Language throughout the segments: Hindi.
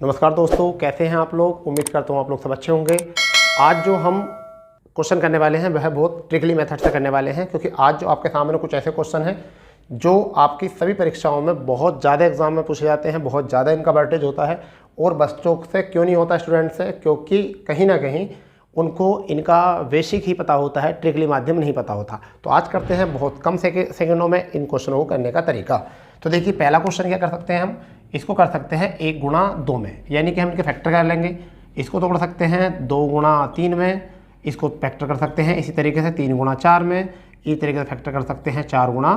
नमस्कार दोस्तों, कैसे हैं आप लोग। उम्मीद करता हूँ आप लोग सब अच्छे होंगे। आज जो हम क्वेश्चन करने वाले हैं वह बहुत ट्रिकली मेथड से करने वाले हैं, क्योंकि आज जो आपके सामने कुछ ऐसे क्वेश्चन हैं जो आपकी सभी परीक्षाओं में बहुत ज़्यादा एग्जाम में पूछे जाते हैं, बहुत ज़्यादा इनका वर्टेज होता है। और बच्चों से क्यों नहीं होता, स्टूडेंट से, क्योंकि कहीं ना कहीं उनको इनका बेसिक ही पता होता है, ट्रिकली माध्यम नहीं पता होता। तो आज करते हैं बहुत कम सेकंडों में इन क्वेश्चनों को करने का तरीका। तो देखिए, पहला क्वेश्चन क्या कर सकते हैं हम, इसको कर सकते हैं 1 गुणा 2 में, यानी कि हम इनके फैक्टर कर लेंगे। इसको तोड़ सकते हैं 2 गुणा 3 में, इसको फैक्टर कर सकते हैं इसी तरीके से 3 गुणा 4 में, इसी तरीके से फैक्टर कर सकते हैं 4 गुणा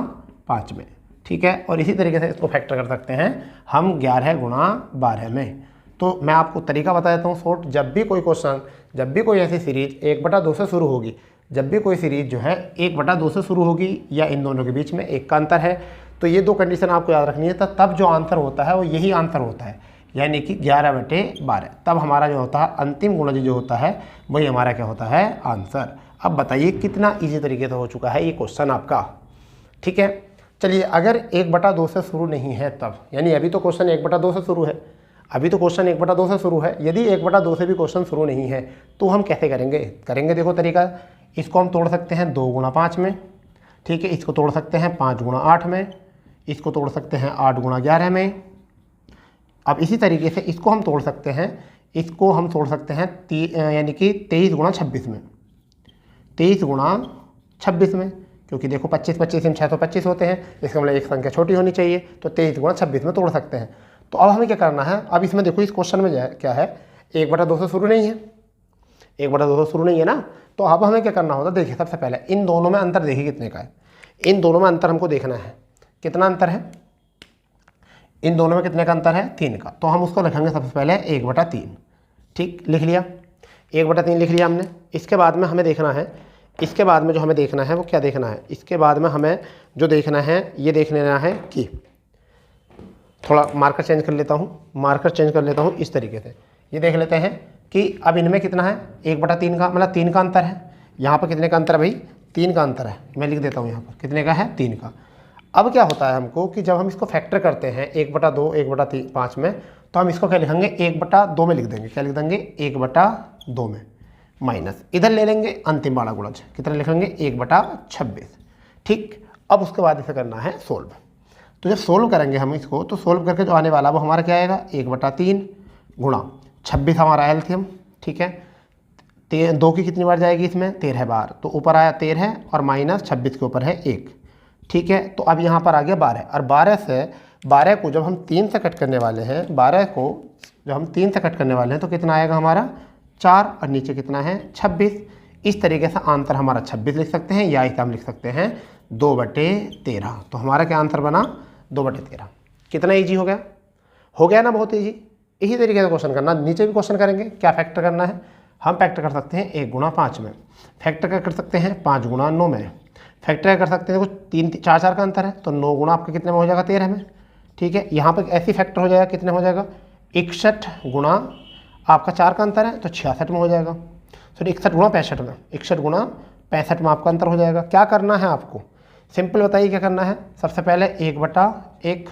5 में, ठीक है। और इसी तरीके से इसको फैक्टर कर सकते हैं हम 11 गुणा 12 में। तो मैं आपको तरीका बता देता हूँ शॉर्ट। जब भी कोई क्वेश्चन, जब भी कोई ऐसी सीरीज 1/2 से शुरू होगी, जब भी कोई सीरीज जो है 1/2 से शुरू होगी या इन दोनों के बीच में 1 का अंतर है, तो ये 2 कंडीशन आपको याद रखनी है। तो तब जो आंसर होता है वो यही आंसर होता है, यानी कि 11/12। तब हमारा जो होता है अंतिम गुणज जो होता है वही हमारा क्या होता है, आंसर। अब बताइए कितना ईजी तरीके से हो चुका है ये क्वेश्चन आपका, ठीक है। चलिए, अगर 1/2 से शुरू नहीं है तब, यानी अभी तो क्वेश्चन 1/2 से शुरू है, अभी तो क्वेश्चन 1/2 से शुरू है। यदि 1/2 से भी क्वेश्चन शुरू नहीं है तो हम कैसे करेंगे देखो तरीका। इसको हम तोड़ सकते हैं 2 गुणा 5 में, ठीक है। इसको तोड़ सकते हैं 5 गुणा 8 में, इसको तोड़ सकते हैं 8 गुणा 11 में। अब इसी तरीके से इसको हम तोड़ सकते हैं, इसको हम तोड़ सकते हैं यानी कि 23 गुणा 26 में, 23 गुणा 26 में, क्योंकि देखो 25 में 6 तो 25 होते हैं, इसका मतलब एक संख्या छोटी होनी चाहिए, तो 23 गुणा 26 में तोड़ सकते हैं। तो अब हमें क्या करना है, अब इसमें देखो इस क्वेश्चन में क्या है, 1/2 से शुरू नहीं है, 1/2 से शुरू नहीं है ना। तो अब हमें क्या करना होता है, देखिए सबसे पहले इन दोनों में अंतर देखिए कितने का है। इन दोनों में अंतर हमको देखना है, कितना अंतर है, इन दोनों में कितने का अंतर है, 3 का। तो हम उसको लिखेंगे सबसे पहले 1/3, ठीक, लिख लिया, 1/3 लिख लिया हमने। इसके बाद में हमें देखना है, इसके बाद में जो हमें देखना है वो क्या देखना है, इसके बाद में हमें जो देखना है ये देख लेना है कि, थोड़ा मार्कर चेंज कर लेता हूँ, इस तरीके से ये देख लेते हैं कि अब इनमें कितना है, 1/3 का, मतलब 3 का अंतर है। यहाँ पर कितने का अंतर है भाई, 3 का अंतर है। मैं लिख देता हूँ यहाँ पर कितने का है, 3 का। अब क्या होता है हमको कि जब हम इसको फैक्टर करते हैं 1/2 1/5 में, तो हम इसको क्या लिखेंगे, 1/2 में लिख देंगे। क्या लिख देंगे, 1/2 में, माइनस इधर ले लेंगे अंतिम वाला गुणज, कितना लिखेंगे, 1/26, ठीक। अब उसके बाद इसे करना है सोल्व। तो जब सोल्व करेंगे हम इसको, तो सोल्व करके जो आने वाला वो हमारा क्या आएगा, 1/3 गुणा 26 हमारा एलसीएम, ठीक है। 2 की कितनी बार जाएगी इसमें, 13 बार, तो ऊपर आया 13 और माइनस 26 के ऊपर है 1, ठीक है। तो अब यहाँ पर आ गया 12, और 12 को जब हम 3 से कट करने वाले हैं, 12 को जब हम 3 से कट करने वाले हैं तो कितना आएगा हमारा, 4, और नीचे कितना है, 26। इस तरीके से आंसर हमारा 26 लिख सकते हैं, या इसे हम लिख सकते हैं 2/13। तो हमारा क्या आंसर बना, 2/13। कितना ईजी हो गया ना, बहुत ईजी। इसी तरीके से क्वेश्चन करना, नीचे भी क्वेश्चन करेंगे। क्या फैक्टर करना है, हम फैक्टर कर सकते हैं 1 गुणा 5 में, फैक्टर कर सकते हैं 5 गुणा 9 में, फैक्टर कर सकते हैं, देखो 4 का अंतर है, तो 9 गुणा आपके कितने में हो जाएगा, 13 में, ठीक है। यहाँ पर ऐसी फैक्टर हो जाएगा, कितने हो जाएगा, 61 गुणा, आपका 4 का अंतर है तो 66 में हो जाएगा, सॉरी 61 गुणा 65 में, 61 गुणा 65 में आपका अंतर हो जाएगा। क्या करना है आपको, सिंपल बताइए क्या करना है। सबसे पहले 1/1,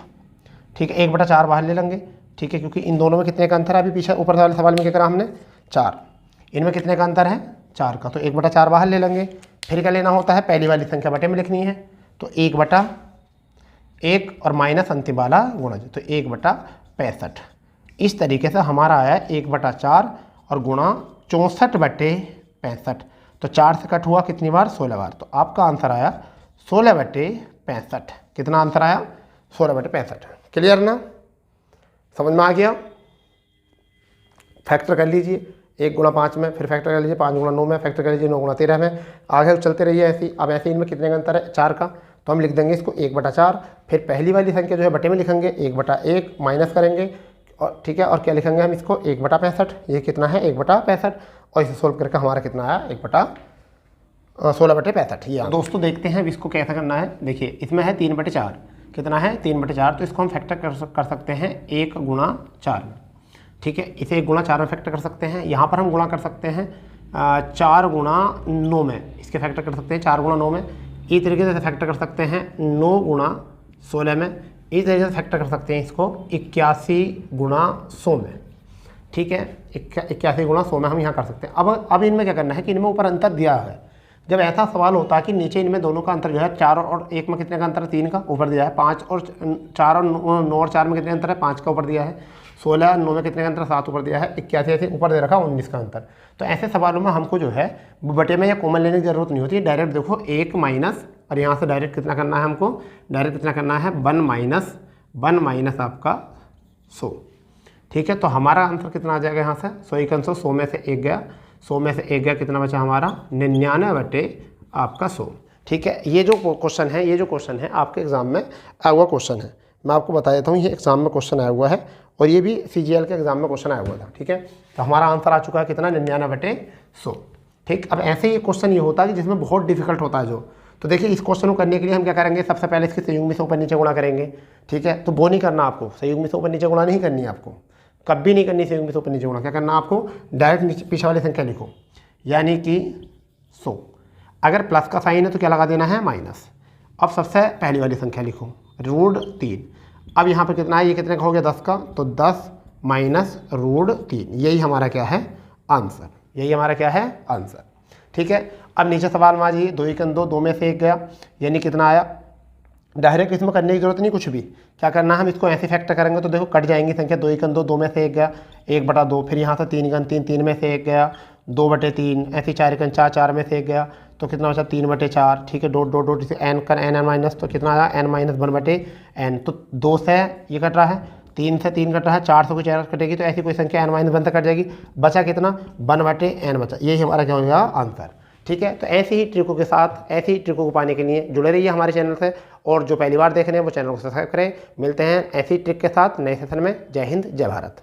ठीक है, 1/4 बाहर ले लेंगे, ठीक है, क्योंकि इन दोनों में कितने का अंतर है, अभी पीछे ऊपर वाले सवाल में क्या करा हमने, 4, इनमें कितने का अंतर है, 4 का, तो 1/4 बाहर ले लेंगे। फिर क्या लेना होता है, पहली वाली संख्या बटे में लिखनी है, तो 1/1 और माइनस अंतिम वाला गुणज, तो 1/65। इस तरीके से हमारा आया 1/4 और गुणा 64/65। तो 4 से कट हुआ कितनी बार, 16 बार, तो आपका आंसर आया 16/65। कितना आंसर आया, 16/65। क्लियर ना, समझ में आ गया। फैक्टर कर लीजिए 1 गुणा 5 में, फिर फैक्टर कर लीजिए 5 गुणा 9 में, फैक्टर कर लीजिए 9 गुणा 13 में, आगे चलते रहिए ऐसी। अब ऐसे इनमें कितने का अंतर है, 4 का, तो हम लिख देंगे इसको 1/4। फिर पहली वाली संख्या जो है बटे में लिखेंगे, 1/1 माइनस करेंगे, और ठीक है, और क्या लिखेंगे हम इसको, 1/65। ये कितना है, 1/65, और इसे सोल्व करके हमारा कितना आया, 16/65। ये दोस्तों देखते हैं अब इसको कैसा करना है। देखिए इसमें है 3/4, कितना है, 3/4, तो इसको हम फैक्टर कर सकते हैं 1 गुणा 4 में, ठीक है। इसे 1 गुणा 4 में फैक्टर कर सकते हैं। यहाँ पर हम गुणा कर सकते हैं 4 गुणा 9 में, इसके फैक्टर कर सकते हैं 4 गुणा 9 में। इस तरीके से फैक्टर कर सकते हैं 9 गुणा 16 में। इस तरीके से फैक्टर कर सकते हैं इसको 81 गुणा 100 में। ठीक है, 81 गुणा 100 में हम यहाँ कर सकते हैं। अब इनमें क्या करना है कि इनमें ऊपर अंतर दिया है। जब ऐसा सवाल होता है कि नीचे इनमें दोनों का अंतर जो है 4 और 1 में कितने का अंतर है, 3 का ऊपर दिया है। 5 और 4 और 9 और 4 में कितने अंतर है, 5 का ऊपर दिया है। 16 और 9 में कितने का अंतर, 7 ऊपर दिया है। 81 ऐसे ऊपर दे रखा 19 का अंतर। तो ऐसे सवालों में हमको जो है बटे में या कॉमन लेने की जरूरत नहीं होती है। डायरेक्ट देखो 1 माइनस, और यहाँ से डायरेक्ट कितना करना है हमको, डायरेक्ट कितना करना है 1 माइनस आपका 100। ठीक है, तो हमारा आंसर कितना आ जाएगा यहाँ से, 100 में से 1 गया, 100 में से 1 गया, कितना बचा हमारा 99 बटे आपका 100। ठीक है, ये जो क्वेश्चन है आपके एग्जाम में आया हुआ क्वेश्चन है। मैं आपको बता देता हूँ, ये एग्जाम में क्वेश्चन आया हुआ है और ये भी CGL के एग्जाम में क्वेश्चन आया हुआ था। ठीक है, तो हमारा आंसर आ चुका है कितना, 99 बटे 100। ठीक, अब ऐसे ही क्वेश्चन ये होता है कि जिसमें बहुत डिफिकल्ट होता है जो, तो देखिए इस क्वेश्चन को करने के लिए हम क्या करेंगे, सबसे पहले इसके संयुग्म से ऊपर नीचे गुणा करेंगे। ठीक है, तो वो नहीं करना आपको, संयुग्म से ऊपर नीचे गुणा नहीं करनी है आपको, कभी नहीं करनी संयुग्म से ऊपर नीचे गुणा। क्या करना आपको, डायरेक्ट पीछे वाली संख्या लिखो, यानी कि 100। अगर प्लस का साइन है तो क्या लगा देना है, माइनस। अब सबसे पहली वाली संख्या लिखो, √3। अब यहाँ पर कितना है, ये कितने का हो गया, 10 का, तो 10 माइनस √3, यही हमारा क्या है आंसर, यही हमारा क्या है आंसर। ठीक है, अब नीचे सवाल में आ जाइए, 2 × 2, 2 में से 1 गया, यानी कितना आया। डायरेक्ट इसमें करने की जरूरत नहीं कुछ भी, क्या करना हम इसको ऐसे फैक्टर करेंगे तो देखो कट जाएंगी संख्या। 2 × 2, 2 में से 1 गया, 1/2, फिर यहाँ से 3 × 3, 3 में से 1 गया, 2/3, ऐसे 4 × 4, 4 में से 1 गया, तो कितना बचा 3/4। ठीक है, डॉट डॉट डॉट इसे n कर n माइनस, तो कितना आया n-1/n। तो 2 से ये कट रहा है, 3 से 3 कट रहा है, 4 से कोई 4 कटेगी, तो ऐसी कोई संख्या n-1 तक कट जाएगी, बचा कितना 1/n बचा, यही हमारा क्या हो गया आंसर। ठीक है, तो ऐसी ही ट्रिकों के साथ, ऐसी ही ट्रिकों को पाने के लिए जुड़े रहिए हमारे चैनल से, और जो पहली बार देख रहे हैं वो चैनल को सब्सक्राइब करें। मिलते हैं ऐसी ट्रिक के साथ नए सेशन में। जय हिंद, जय भारत।